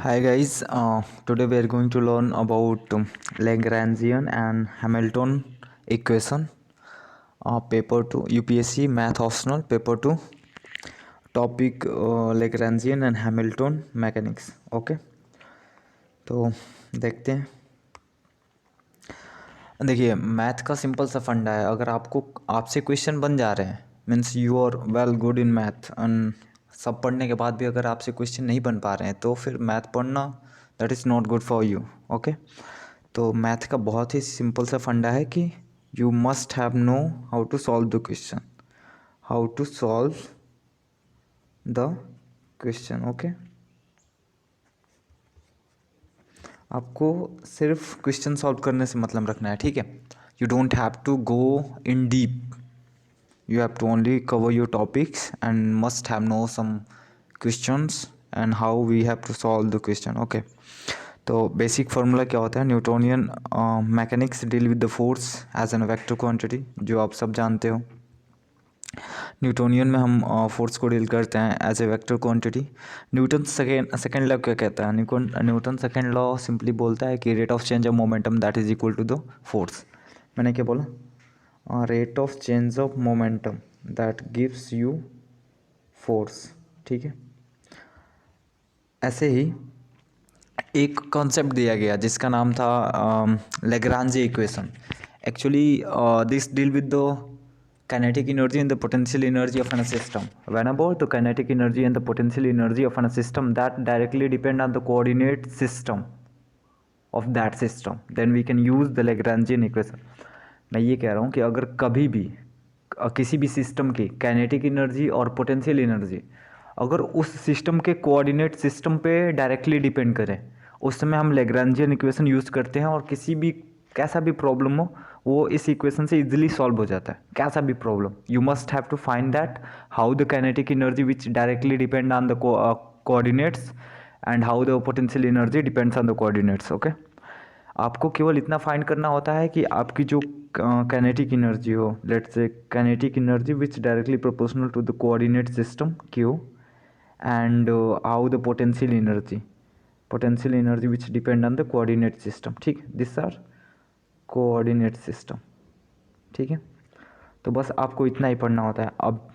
Hi guys, today we are going to learn about Lagrangian and Hamilton equation. Paper 2 UPSC Math Optional Paper 2 topic Lagrangian and Hamilton Mechanics. Okay तो देखते हैं। देखिए math का simple सा फंडा है। अगर आपसे क्वेश्चन बन जा रहे हैं means you are well good in math and सब पढ़ने के बाद भी अगर आपसे क्वेश्चन नहीं बन पा रहे हैं तो फिर मैथ पढ़ना that is not good for you. Okay तो मैथ का बहुत ही सिंपल सा फंडा है कि you must have know how to solve the question, how to solve the question. Okay आपको सिर्फ क्वेश्चन सॉल्व करने से मतलब रखना है, ठीक है। You don't have to go in deep, you have to only cover your topics and must have know some questions and how we have to solve the question। okay तो basic formula क्या होता है, Newtonian mechanics deal with the force as an vector quantity, जो आप सब जानते हो। Newtonian में हम फोर्स को डील करते हैं as a vector quantity. Newton second law क्या कहता है, न्यूटन सेकेंड लॉ सिंपली बोलता है कि rate of change of momentum that is equal to the force. मैंने क्या बोला, rate of change of momentum that gives you force, ठीक है। ऐसे ही एक कॉन्सेप्ट दिया गया जिसका नाम था Lagrange equation. Actually this deal with the kinetic energy and the potential energy of a system. When about the kinetic energy and the potential energy of a system that directly depend on the coordinate system of that system, then we can use the Lagrangian equation। मैं ये कह रहा हूँ कि अगर कभी भी किसी भी सिस्टम की काइनेटिक एनर्जी और पोटेंशियल एनर्जी अगर उस सिस्टम के कोऑर्डिनेट सिस्टम पे डायरेक्टली डिपेंड करें, उस समय हम लेग्रांजियन इक्वेशन यूज़ करते हैं और किसी भी कैसा भी प्रॉब्लम हो वो इस इक्वेशन से इजीली सॉल्व हो जाता है। कैसा भी problem, you must have to find that how the kinetic energy which directly depend on the coordinates and how the potential energy depends on the coordinates. Okay आपको केवल इतना फाइंड करना होता है कि आपकी जो काइनेटिक एनर्जी हो, let's say kinetic energy which directly proportional to the coordinate system Q and how the potential energy which depend on the coordinate system, ठीक, दिस आर कोऑर्डिनेट सिस्टम, ठीक है। तो बस आपको इतना ही पढ़ना होता है। अब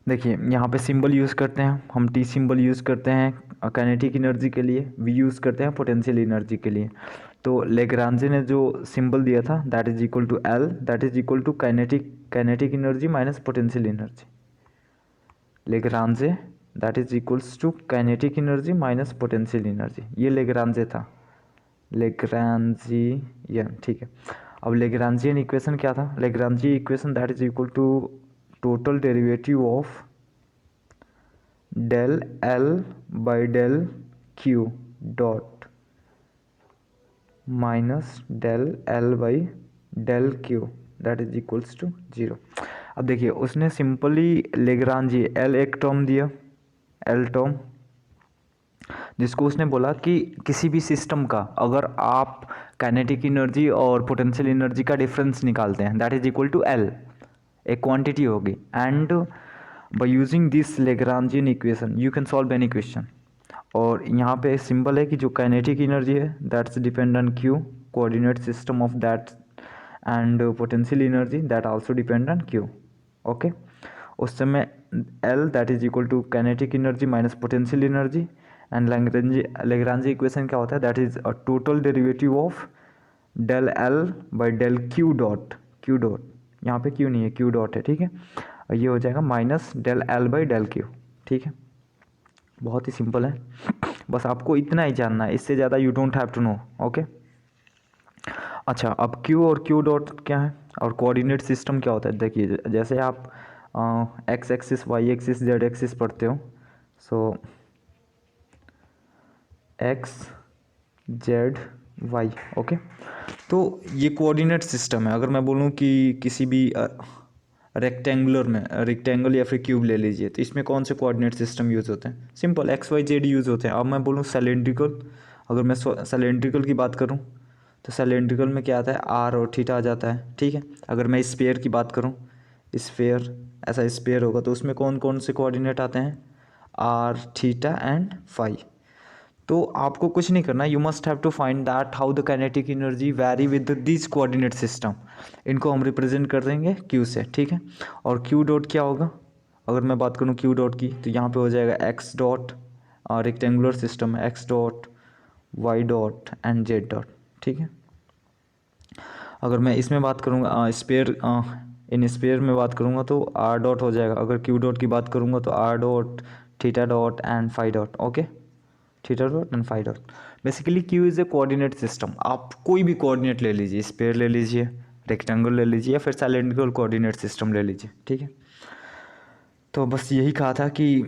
देखिए यहाँ पे सिंबल यूज़ करते हैं हम, टी सिंबल यूज़ करते हैं काइनेटिक एनर्जी के लिए, वी यूज़ करते हैं पोटेंशियल एनर्जी के लिए। तो लेग्रांजे ने जो सिंबल दिया था that is equal to L, that is equal to kinetic energy minus potential energy. Lagrange that is equals to kinetic energy minus potential energy, ये लेग्रांजे था, लेग्रांजियन, ठीक है। अब लेग्रांजियन इक्वेशन क्या था, Lagrange equation that is equal to total derivative of del L by del Q dot minus del L by del q that is equals to 0। अब देखिए उसने सिंपली लेग्रांजी एल एक टर्म दिया, एल टर्म, जिसको उसने बोला कि किसी भी सिस्टम का अगर आप काइनेटिक एनर्जी और पोटेंशियल एनर्जी का डिफरेंस निकालते हैं that is equal to L, एक क्वांटिटी होगी, and by using this Lagrangian equation you can solve any question. और यहाँ पे सिंबल है कि जो काइनेटिक एनर्जी है that's depend on Q, coordinate system of that, and potential energy that also depend on Q. Okay उस समय L that is equal to kinetic energy minus potential energy, and Lagrange equation क्या होता है, that is a total derivative of del L by del Q dot, यहाँ पे Q नहीं है, Q dot है, ठीक है। ये हो जाएगा minus del L by del Q, ठीक है। बहुत ही सिंपल है, बस आपको इतना ही जानना है, इससे ज़्यादा you don't have to know. Okay अच्छा अब क्यू और क्यू डॉट क्या है और कोऑर्डिनेट सिस्टम क्या होता है, देखिए जैसे आप X axis, Y axis, Z axis पढ़ते हो, so X Z Y, okay तो ये कोऑर्डिनेट सिस्टम है। अगर मैं बोलूँ कि किसी भी रेक्टेंगल या फिर क्यूब ले लीजिए तो इसमें कौन से कोऑर्डिनेट सिस्टम यूज़ होते हैं, simple X Y Z use होते हैं। अब मैं बोलूँ सिलेंड्रिकल, अगर मैं सिलेंड्रिकल की बात करूँ तो सिलेंड्रिकल में क्या आता है, आर और थीटा आ जाता है, ठीक है। अगर मैं स्फीयर की बात करूँ, स्फीयर ऐसा स्फीयर होगा तो उसमें कौन कौन से कोऑर्डिनेट आते हैं, आर थीटा एंड फाई। तो आपको कुछ नहीं करना, you must have to find that how the kinetic energy vary with this coordinate system. इनको हम रिप्रेजेंट कर देंगे क्यू से, ठीक है। और क्यू डॉट क्या होगा, अगर मैं बात करूँ क्यू डॉट की, तो यहाँ पे हो जाएगा एक्स डॉट, रेक्टेंगुलर सिस्टम है, X dot, Y dot and Z dot, ठीक है। अगर मैं इसमें बात करूँगा स्पेयर, इन स्पेयर में बात करूँगा तो आर डॉट हो जाएगा। अगर क्यू डॉट की बात करूँगा तो R dot, theta dot and phi dot, okay, theta dot and phi dot. Basically Q is a coordinate system. आप कोई भी कोऑर्डिनेट ले लीजिए, स्पेयर ले लीजिए, रेक्टेंगल ले लीजिए, या फिर साइलेंटिकल कोऑर्डिनेट सिस्टम ले लीजिए, ठीक है। तो बस यही कहा था कि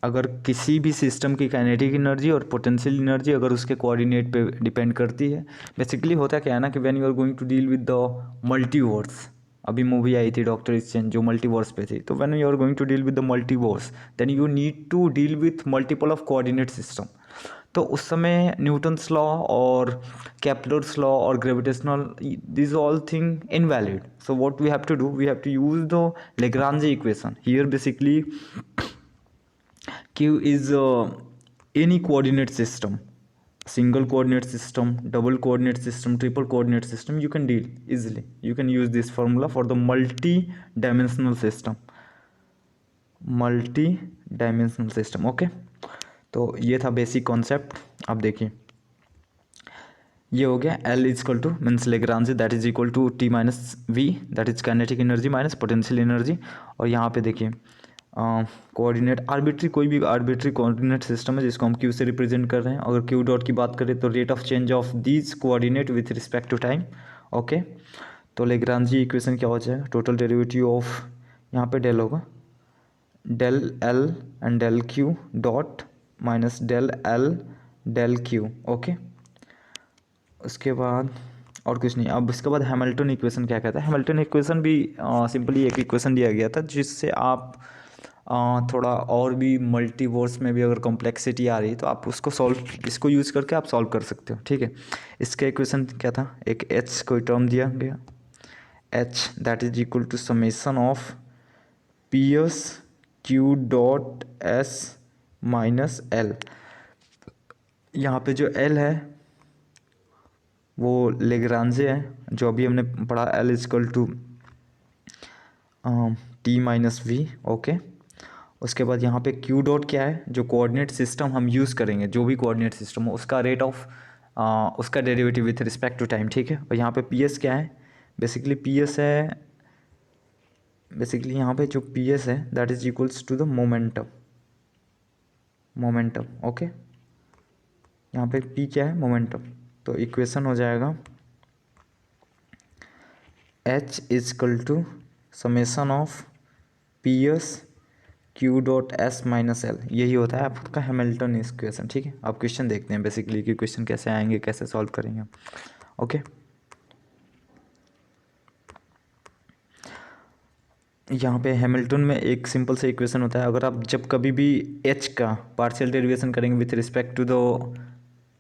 अगर किसी भी सिस्टम की काइनेटिक एनर्जी और पोटेंशियल एनर्जी अगर उसके कोऑर्डिनेट पे डिपेंड करती है, बेसिकली होता क्या है ना कि when you are going to deal with the multiverse, अभी मूवी आई थी डॉक्टर स्ट्रेंज जो मल्टीवर्स पे थी, तो when you are going to deal with the multiverse then you need to deal with multiple of coordinate system. तो उस समय न्यूटन्स लॉ और केपलर्स लॉ और gravitational, this all thing invalid. So what we have to do, we have to use the Lagrange equation here. Basically Q is any coordinate system, single coordinate system, double coordinate system, triple coordinate system, you can deal easily. You can use this formula for the multi-dimensional system. Multi-dimensional system, okay. तो ये था basic concept. अब देखिए ये हो गया L is equal to means Lagrange that is equal to T minus V, that is kinetic energy minus potential energy. और यहाँ पे देखिए कोऑर्डिनेट आर्बिट्री, कोई भी आर्बिट्री कोऑर्डिनेट सिस्टम है जिसको हम क्यू से रिप्रेजेंट कर रहे हैं। अगर क्यू डॉट की बात करें तो rate of change of these coordinate with respect to time, okay. तो लेग्रांजी इक्वेशन क्या हो जाएगा, टोटल डेरिवेटिव ऑफ, यहाँ पे डेल होगा, del L and del Q dot minus del L del Q, okay. उसके बाद और कुछ नहीं। अब इसके बाद हैमिल्टन इक्वेशन क्या कहता है, हैमिल्टन इक्वेशन भी सिंपली एक इक्वेशन दिया गया था जिससे आप थोड़ा और भी मल्टीवर्स में भी अगर कॉम्प्लेक्सिटी आ रही तो आप उसको सॉल्व, इसको यूज़ करके आप सॉल्व कर सकते हो, ठीक है। इसका इक्वेशन क्या था, एक एच कोई टर्म दिया गया, H that is equal to summation of P S Q dot S minus L. यहाँ पे जो एल है वो लेग्रांजे है जो अभी हमने पढ़ा, L is equal to T minus V, okay. उसके बाद यहाँ पे क्यू डॉट क्या है, जो कोऑर्डिनेट सिस्टम हम यूज़ करेंगे, जो भी कोऑर्डिनेट सिस्टम हो उसका रेट ऑफ उसका derivative with respect to time, ठीक है। और यहाँ पे पी एस क्या है, बेसिकली पी एस है, बेसिकली यहाँ पे जो पी एस है that is equals to the momentum, momentum, okay. यहाँ पे पी क्या है, मोमेंटम। तो इक्वेशन हो जाएगा H is equal to summation of P S Q dot S minus L, यही होता है आपका हैमिल्टन इक्वेशन, ठीक है। आप क्वेश्चन देखते हैं बेसिकली कि क्वेश्चन कैसे आएंगे, कैसे सॉल्व करेंगे, ओके। यहाँ पे हैमिल्टन में एक सिंपल सा इक्वेशन होता है, अगर आप जब कभी भी एच का पार्शियल डेरिवेशन करेंगे with respect to the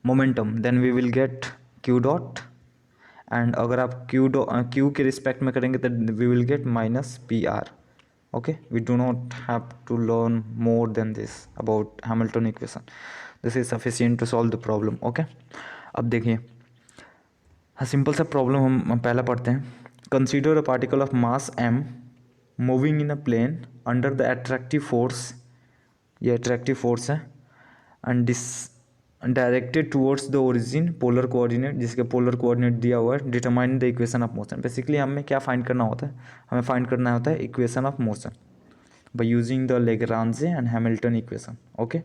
momentum then we will get Q dot, and अगर आप क्यू के रिस्पेक्ट में करेंगे तो we will get minus P R, okay, we do not have to learn more than this about Hamilton equation. This is sufficient to solve the problem, okay. अब देखिए हाँ, simple सा प्रॉब्लम हम पहला पढ़ते हैं। Consider a particle of mass m moving in a plane under the attractive force, ये attractive force है, and this directed towards the origin polar coordinate, जिसके पोलर कोऑर्डिनेट दिया हुआ है। Determine the equation of motion, basically हमें क्या find करना होता है, हमें फाइंड करना होता है equation of motion by using the Lagrange and Hamilton equation, okay.